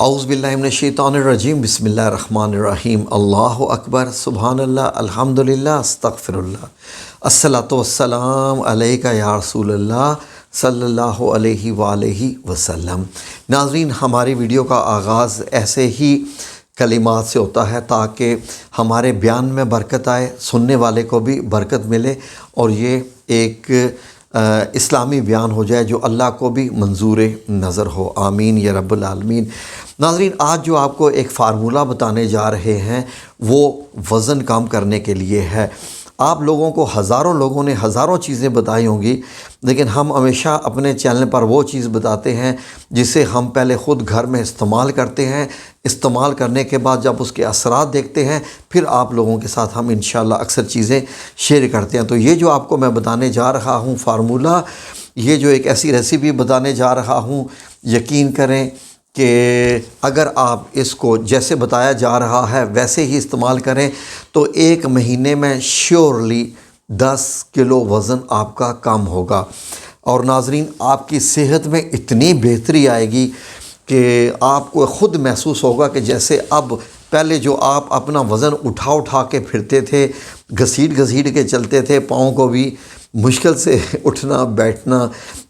اعوذ باللہ من الشیطان الرجیم بسم اللہ الرحمن الرحیم اللہ اکبر سبحان اللہ الحمدللہ استغفر اللہ الصلاۃ والسلام علیکہ یا رسول اللہ صلی اللہ علیہ وآلہ وسلم۔ ناظرین، ہماری ویڈیو کا آغاز ایسے ہی کلمات سے ہوتا ہے تاکہ ہمارے بیان میں برکت آئے، سننے والے کو بھی برکت ملے اور یہ ایک اسلامی بیان ہو جائے جو اللہ کو بھی منظور نظر ہو۔ آمین یا رب العالمین۔ ناظرین، آج جو آپ کو ایک فارمولہ بتانے جا رہے ہیں وہ وزن کم کرنے کے لیے ہے۔ آپ لوگوں کو ہزاروں لوگوں نے ہزاروں چیزیں بتائی ہوں گی، لیکن ہم ہمیشہ اپنے چینل پر وہ چیز بتاتے ہیں جسے ہم پہلے خود گھر میں استعمال کرتے ہیں، استعمال کرنے کے بعد جب اس کے اثرات دیکھتے ہیں پھر آپ لوگوں کے ساتھ ہم انشاءاللہ اکثر چیزیں شیئر کرتے ہیں۔ تو یہ جو آپ کو میں بتانے جا رہا ہوں فارمولہ، یہ جو ایک ایسی ریسیپی بتانے جا رہا ہوں، یقین کریں کہ اگر آپ اس کو جیسے بتایا جا رہا ہے ویسے ہی استعمال کریں تو ایک مہینے میں شیورلی 10 کلو وزن آپ کا کم ہوگا، اور ناظرین آپ کی صحت میں اتنی بہتری آئے گی کہ آپ کو خود محسوس ہوگا کہ جیسے اب پہلے جو آپ اپنا وزن اٹھا کے پھرتے تھے، گھسیٹ کے چلتے تھے، پاؤں کو بھی مشکل سے اٹھنا بیٹھنا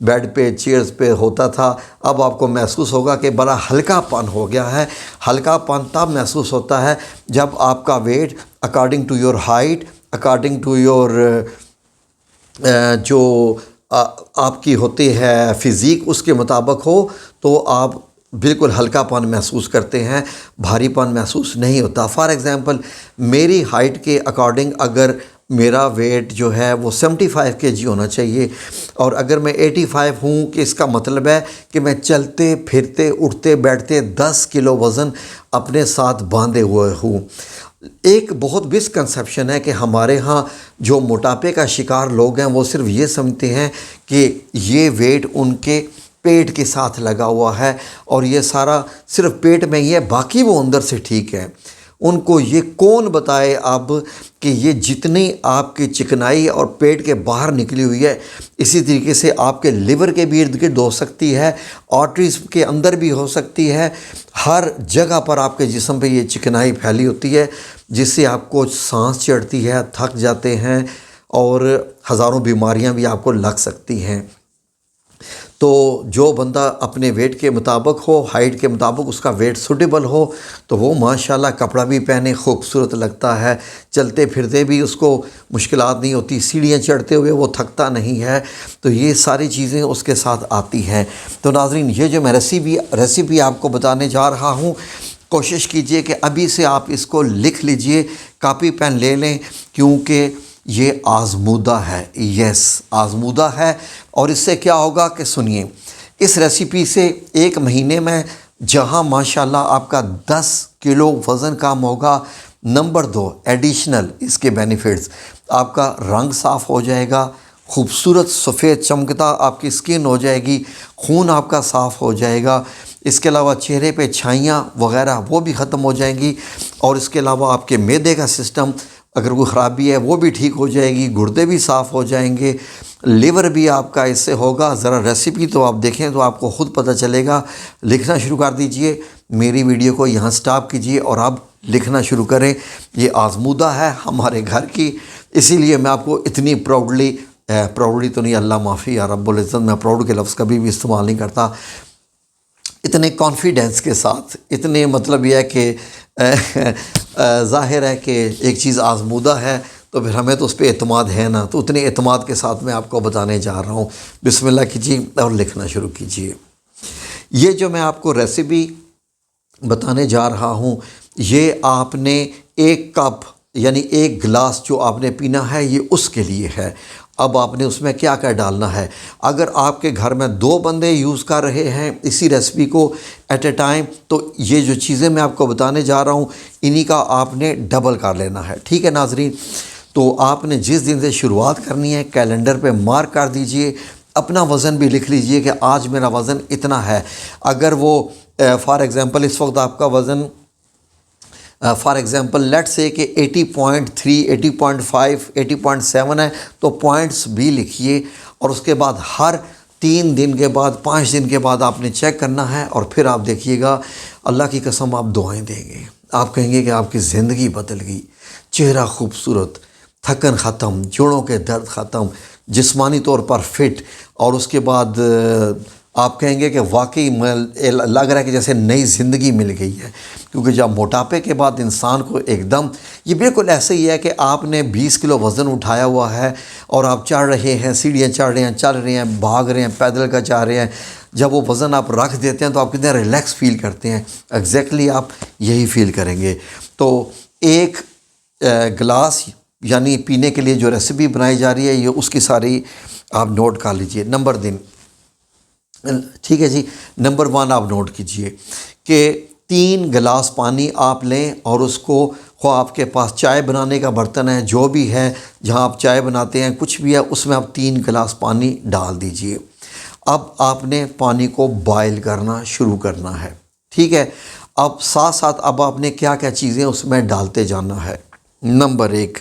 بیڈ پہ چیئرز پہ ہوتا تھا، اب آپ کو محسوس ہوگا کہ بڑا ہلکا پن ہو گیا ہے۔ ہلکا پن تب محسوس ہوتا ہے جب آپ کا weight according to your height, according to your جو آپ کی ہوتی ہے فزیک، اس کے مطابق ہو تو آپ بالکل ہلکا پن محسوس کرتے ہیں، بھاری پن محسوس نہیں ہوتا۔ فار ایگزامپل میری ہائٹ کے اکارڈنگ اگر میرا ویٹ جو ہے وہ 75 kg ہونا چاہیے، اور اگر میں 85 ہوں کہ اس کا مطلب ہے کہ میں چلتے پھرتے اٹھتے بیٹھتے 10 کلو وزن اپنے ساتھ باندھے ہوئے ہوں۔ ایک بہت مسکنسیپشن ہے کہ ہمارے ہاں جو موٹاپے کا شکار لوگ ہیں وہ صرف یہ سمجھتے ہیں کہ یہ ویٹ ان کے پیٹ کے ساتھ لگا ہوا ہے اور یہ سارا صرف پیٹ میں ہی ہے، باقی وہ اندر سے ٹھیک ہے۔ ان کو یہ کون بتائے اب کہ یہ جتنی آپ کی چکنائی اور پیٹ کے باہر نکلی ہوئی ہے اسی طریقے سے آپ کے لیور کے بھی ارد گرد ہو سکتی ہے، آرٹریز کے اندر بھی ہو سکتی ہے، ہر جگہ پر آپ کے جسم پہ یہ چکنائی پھیلی ہوتی ہے جس سے آپ کو سانس چڑھتی ہے، تھک جاتے ہیں اور ہزاروں بیماریاں بھی آپ کو لگ سکتی ہیں۔ تو جو بندہ اپنے ویٹ کے مطابق ہو، ہائٹ کے مطابق اس کا ویٹ سوٹیبل ہو تو وہ ماشاءاللہ کپڑا بھی پہنے خوبصورت لگتا ہے، چلتے پھرتے بھی اس کو مشکلات نہیں ہوتی، سیڑھیاں چڑھتے ہوئے وہ تھکتا نہیں ہے، تو یہ ساری چیزیں اس کے ساتھ آتی ہیں۔ تو ناظرین، یہ جو میں ریسیپی آپ کو بتانے جا رہا ہوں، کوشش کیجئے کہ ابھی سے آپ اس کو لکھ لیجئے، کاپی پین لے لیں، کیونکہ یہ آزمودہ ہے، آزمودہ ہے۔ اور اس سے کیا ہوگا کہ سنیے، اس ریسیپی سے ایک مہینے میں جہاں ماشاءاللہ آپ کا 10 کلو وزن کم ہوگا، نمبر 2 ایڈیشنل اس کے بینیفٹس، آپ کا رنگ صاف ہو جائے گا، خوبصورت سفید چمکتا آپ کی سکن ہو جائے گی، خون آپ کا صاف ہو جائے گا، اس کے علاوہ چہرے پہ چھائیاں وغیرہ وہ بھی ختم ہو جائیں گی، اور اس کے علاوہ آپ کے معدے کا سسٹم اگر کوئی خرابی ہے وہ بھی ٹھیک ہو جائے گی، گردے بھی صاف ہو جائیں گے، لیور بھی آپ کا اس سے ہوگا۔ ذرا ریسیپی تو آپ دیکھیں تو آپ کو خود پتہ چلے گا۔ لکھنا شروع کر دیجئے، میری ویڈیو کو یہاں سٹاپ کیجئے اور آپ لکھنا شروع کریں۔ یہ آزمودہ ہے ہمارے گھر کی، اسی لیے میں آپ کو اتنی پراؤڈلی تو نہیں، اللہ معافی یا رب العزت، میں پراؤڈ کے لفظ کبھی بھی استعمال نہیں کرتا، اتنے کانفیڈنس کے ساتھ، اتنے مطلب یہ ہے کہ ظاہر ہے کہ ایک چیز آزمودہ ہے تو پھر ہمیں تو اس پہ اعتماد ہے نا، تو اتنے اعتماد کے ساتھ میں آپ کو بتانے جا رہا ہوں۔ بسم اللہ کیجیے اور لکھنا شروع کیجیے۔ یہ جو میں آپ کو ریسیپی بتانے جا رہا ہوں، یہ آپ نے 1 کپ یعنی 1 گلاس جو آپ نے پینا ہے یہ اس کے لیے ہے۔ اب آپ نے اس میں کیا ڈالنا ہے، اگر آپ کے گھر میں 2 بندے یوز کر رہے ہیں اسی ریسیپی کو ایٹ اے ٹائم، تو یہ جو چیزیں میں آپ کو بتانے جا رہا ہوں انہی کا آپ نے ڈبل کر لینا ہے، ٹھیک ہے ناظرین؟ تو آپ نے جس دن سے شروعات کرنی ہے کیلنڈر پہ مارک کر دیجئے، اپنا وزن بھی لکھ لیجئے کہ آج میرا وزن اتنا ہے۔ اگر وہ فار ایگزامپل اس وقت آپ کا وزن فار ایگزامپل لیٹ سے کہ 80.3 80.5 80.7 ہے تو پوائنٹس بھی لکھیے، اور اس کے بعد ہر 3 دن کے بعد 5 دن کے بعد آپ نے چیک کرنا ہے، اور پھر آپ دیکھیے گا اللہ کی قسم آپ دعائیں دیں گے، آپ کہیں گے کہ آپ کی زندگی بدل گئی، چہرہ خوبصورت، تھکن ختم، جوڑوں کے درد ختم، جسمانی طور پر فٹ، اور اس کے بعد آپ کہیں گے کہ واقعی لگ رہا ہے کہ جیسے نئی زندگی مل گئی ہے۔ کیونکہ جب موٹاپے کے بعد انسان کو ایک دم، یہ بالکل ایسے ہی ہے کہ آپ نے 20 کلو وزن اٹھایا ہوا ہے اور آپ چڑھ رہے ہیں، سیڑھیاں چڑھ رہے ہیں، چل رہے ہیں، بھاگ رہے ہیں، پیدل کا جا رہے ہیں، جب وہ وزن آپ رکھ دیتے ہیں تو آپ کتنے ریلیکس فیل کرتے ہیں، ایگزیکٹلی آپ یہی فیل کریں گے۔ تو ایک گلاس یعنی پینے کے لیے جو ریسیپی بنائی جا رہی ہے، یہ اس کی ساری آپ نوٹ کر لیجئے۔ نمبر دن، ٹھیک ہے جی، نمبر 1 آپ نوٹ کیجئے کہ 3 گلاس پانی آپ لیں، اور اس کو خواہ آپ کے پاس چائے بنانے کا برتن ہے، جو بھی ہے جہاں آپ چائے بناتے ہیں، کچھ بھی ہے، اس میں آپ 3 گلاس پانی ڈال دیجئے۔ اب آپ نے پانی کو بائل کرنا شروع کرنا ہے، ٹھیک ہے۔ اب ساتھ ساتھ اب آپ نے کیا کیا چیزیں اس میں ڈالتے جانا ہے۔ نمبر 1،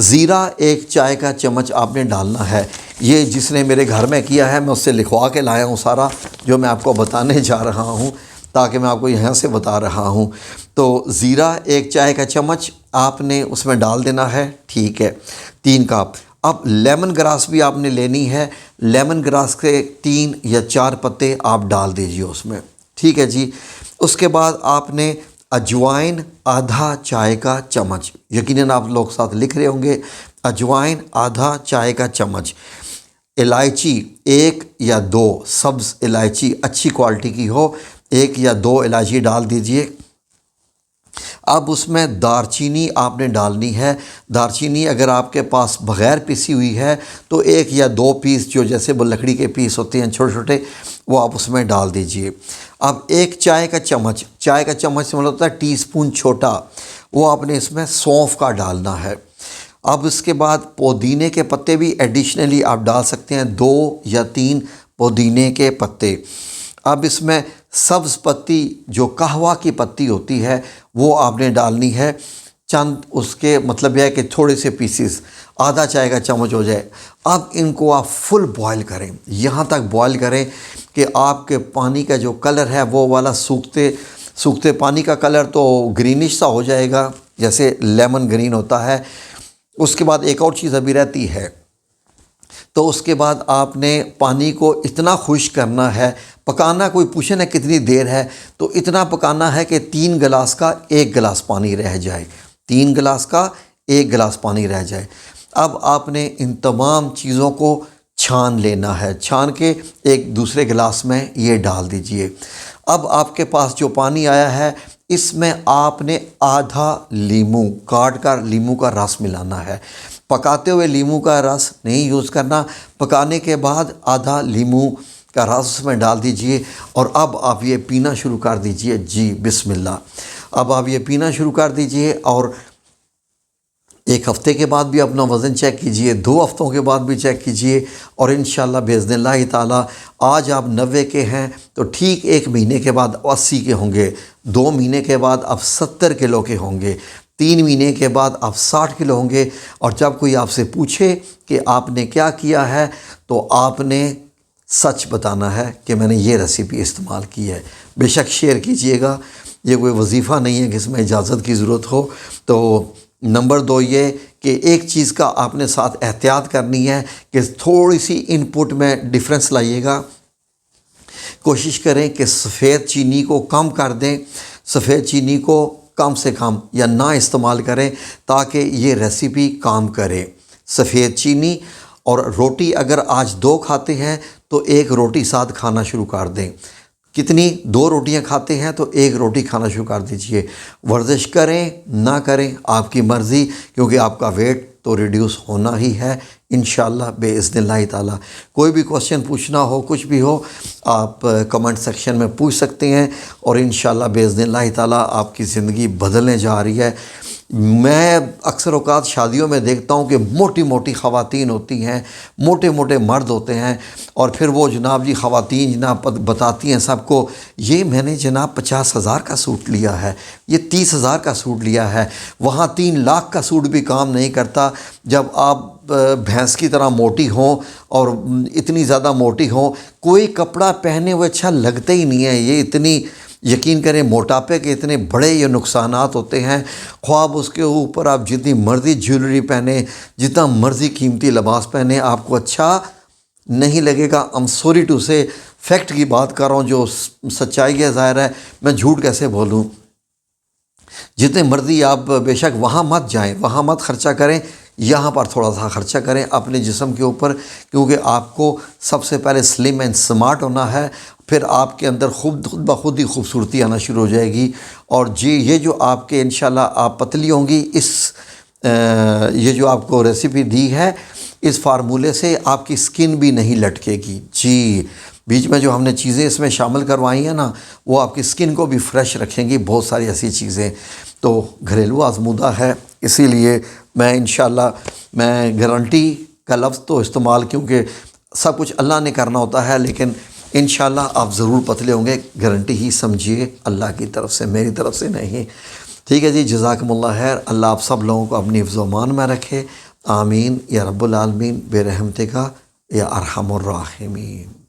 زیرہ 1 چائے کا چمچ آپ نے ڈالنا ہے۔ یہ جس نے میرے گھر میں کیا ہے، میں اس سے لکھوا کے لایا ہوں سارا جو میں آپ کو بتانے جا رہا ہوں، تاکہ میں آپ کو یہاں سے بتا رہا ہوں۔ تو زیرہ 1 چائے کا چمچ آپ نے اس میں ڈال دینا ہے، ٹھیک ہے، 3 کپ۔ اب لیمن گراس بھی آپ نے لینی ہے، لیمن گراس کے 3 یا 4 پتے آپ ڈال دیجیے اس میں، ٹھیک ہے جی۔ اس کے بعد آپ نے اجوائن آدھا چائے کا چمچ، یقیناً آپ لوگ ساتھ لکھ رہے ہوں گے، اجوائن آدھا چائے کا چمچ۔ الائچی 1 یا 2 سبز الائچی اچھی کوالٹی کی ہو، 1 یا 2 الائچی ڈال دیجئے۔ اب اس میں دار چینی آپ نے ڈالنی ہے۔ دار چینی اگر آپ کے پاس بغیر پیسی ہوئی ہے تو 1 یا 2 پیس، جو جیسے وہ لکڑی کے پیس ہوتے ہیں چھوٹے چھوٹے، وہ آپ اس میں ڈال دیجئے۔ اب 1 چائے کا چمچ، چائے کا چمچ سے مطلب ہوتا ہے ٹی سپون چھوٹا، وہ آپ نے اس میں سونف کا ڈالنا ہے۔ اب اس کے بعد پودینے کے پتے بھی ایڈیشنلی آپ ڈال سکتے ہیں، 2 یا 3 پودینے کے پتے۔ اب اس میں سبز پتی جو قہوہ کی پتی ہوتی ہے وہ آپ نے ڈالنی ہے، چند اس کے مطلب یہ ہے کہ تھوڑے سے پیسز، آدھا چائے کا چمچ ہو جائے۔ اب ان کو آپ فل بوائل کریں، یہاں تک بوائل کریں کہ آپ کے پانی کا جو کلر ہے وہ والا سوکھتے پانی کا کلر تو گرینش سا ہو جائے گا، جیسے لیمن گرین ہوتا ہے۔ اس کے بعد ایک اور چیز ابھی رہتی ہے، تو اس کے بعد آپ نے پانی کو اتنا خشک کرنا ہے، پکانا، کوئی پوچھے نا کتنی دیر ہے، تو اتنا پکانا ہے کہ 3 گلاس کا 1 گلاس پانی رہ جائے، 3 گلاس کا 1 گلاس پانی رہ جائے۔ اب آپ نے ان تمام چیزوں کو چھان لینا ہے، چھان کے ایک دوسرے گلاس میں یہ ڈال دیجئے۔ اب آپ کے پاس جو پانی آیا ہے، اس میں آپ نے آدھا لیمو کاٹ کر لیمو کا رس ملانا ہے۔ پکاتے ہوئے لیمو کا رس نہیں یوز کرنا، پکانے کے بعد آدھا لیمو کا رس اس میں ڈال دیجئے، اور اب آپ یہ پینا شروع کر دیجئے۔ جی بسم اللہ، اب آپ یہ پینا شروع کر دیجئے، اور 1 ہفتے کے بعد بھی اپنا وزن چیک کیجئے، 2 ہفتوں کے بعد بھی چیک کیجئے، اور انشاءاللہ باذن اللہ تعالی آج آپ 90 کے ہیں تو ٹھیک 1 مہینے کے بعد 80 کے ہوں گے، 2 مہینے کے بعد آپ 70 کلو کے ہوں گے، 3 مہینے کے بعد آپ 60 کلو ہوں گے۔ اور جب کوئی آپ سے پوچھے کہ آپ نے کیا کیا ہے تو آپ نے سچ بتانا ہے کہ میں نے یہ ریسیپی استعمال کی ہے۔ بے شک شیئر کیجئے گا، یہ کوئی وظیفہ نہیں ہے کہ اس میں اجازت کی ضرورت ہو۔ تو نمبر 2 یہ کہ ایک چیز کا آپ نے ساتھ احتیاط کرنی ہے کہ تھوڑی سی ان پٹ میں ڈیفرنس لائیے گا، کوشش کریں کہ سفید چینی کو کم کر دیں، سفید چینی کو کم سے کم یا نہ استعمال کریں تاکہ یہ ریسیپی کام کرے۔ سفید چینی اور روٹی اگر آج 2 کھاتے ہیں تو 1 روٹی ساتھ کھانا شروع کر دیں۔ کتنی 2 روٹیاں کھاتے ہیں تو 1 روٹی کھانا شروع کر دیجئے۔ ورزش کریں نہ کریں آپ کی مرضی، کیونکہ آپ کا ویٹ تو ریڈیوس ہونا ہی ہے انشاءاللہ باذن اللہ تعالی۔ کوئی بھی کوشچن پوچھنا ہو، کچھ بھی ہو، آپ کمنٹ سیکشن میں پوچھ سکتے ہیں، اور انشاءاللہ باذن اللہ تعالی آپ کی زندگی بدلنے جا رہی ہے۔ میں اکثر اوقات شادیوں میں دیکھتا ہوں کہ موٹی موٹی خواتین ہوتی ہیں، موٹے موٹے مرد ہوتے ہیں، اور پھر وہ جناب جی خواتین جناب بتاتی ہیں سب کو، یہ میں نے جناب 50,000 کا سوٹ لیا ہے، یہ 30,000 کا سوٹ لیا ہے۔ وہاں 3 لاکھ کا سوٹ بھی کام نہیں کرتا جب آپ بھینس کی طرح موٹی ہوں اور اتنی زیادہ موٹی ہوں، کوئی کپڑا پہنے ہوئے اچھا لگتا ہی نہیں ہے۔ یہ اتنی، یقین کریں موٹاپے کے اتنے بڑے یہ نقصانات ہوتے ہیں، خواب اس کے اوپر آپ جتنی مرضی جیولری پہنیں، جتنا مرضی قیمتی لباس پہنیں، آپ کو اچھا نہیں لگے گا۔ I'm sorry to say، fact کی بات کر رہا ہوں، جو سچائی ہے، ظاہر ہے میں جھوٹ کیسے بولوں۔ جتنے مرضی آپ بے شک وہاں مت جائیں، وہاں مت خرچہ کریں، یہاں پر تھوڑا سا خرچہ کریں اپنے جسم کے اوپر، کیونکہ آپ کو سب سے پہلے سلم اینڈ سمارٹ ہونا ہے، پھر آپ کے اندر خود بخود ہی خوبصورتی آنا شروع ہو جائے گی۔ اور جی یہ جو آپ کے انشاءاللہ آپ پتلی ہوں گی، یہ جو آپ کو ریسیپی دی ہے، اس فارمولے سے آپ کی سکن بھی نہیں لٹکے گی۔ جی بیچ میں جو ہم نے چیزیں اس میں شامل کروائی ہیں نا، وہ آپ کی سکن کو بھی فریش رکھیں گی، بہت ساری ایسی چیزیں۔ تو گھریلو آزمودہ ہے، اسی لیے میں انشاءاللہ میں گارنٹی کا لفظ تو استعمال، کیونکہ سب کچھ اللہ نے کرنا ہوتا ہے، لیکن انشاءاللہ آپ ضرور پتلے ہوں گے، گارنٹی ہی سمجھیے، اللہ کی طرف سے، میری طرف سے نہیں۔ ٹھیک ہے جی، جزاکم اللہ خیر۔ اللہ آپ سب لوگوں کو اپنی حفظ و امان میں رکھے، آمین یا رب العالمین، برحمتک یا ارحم الراحمین۔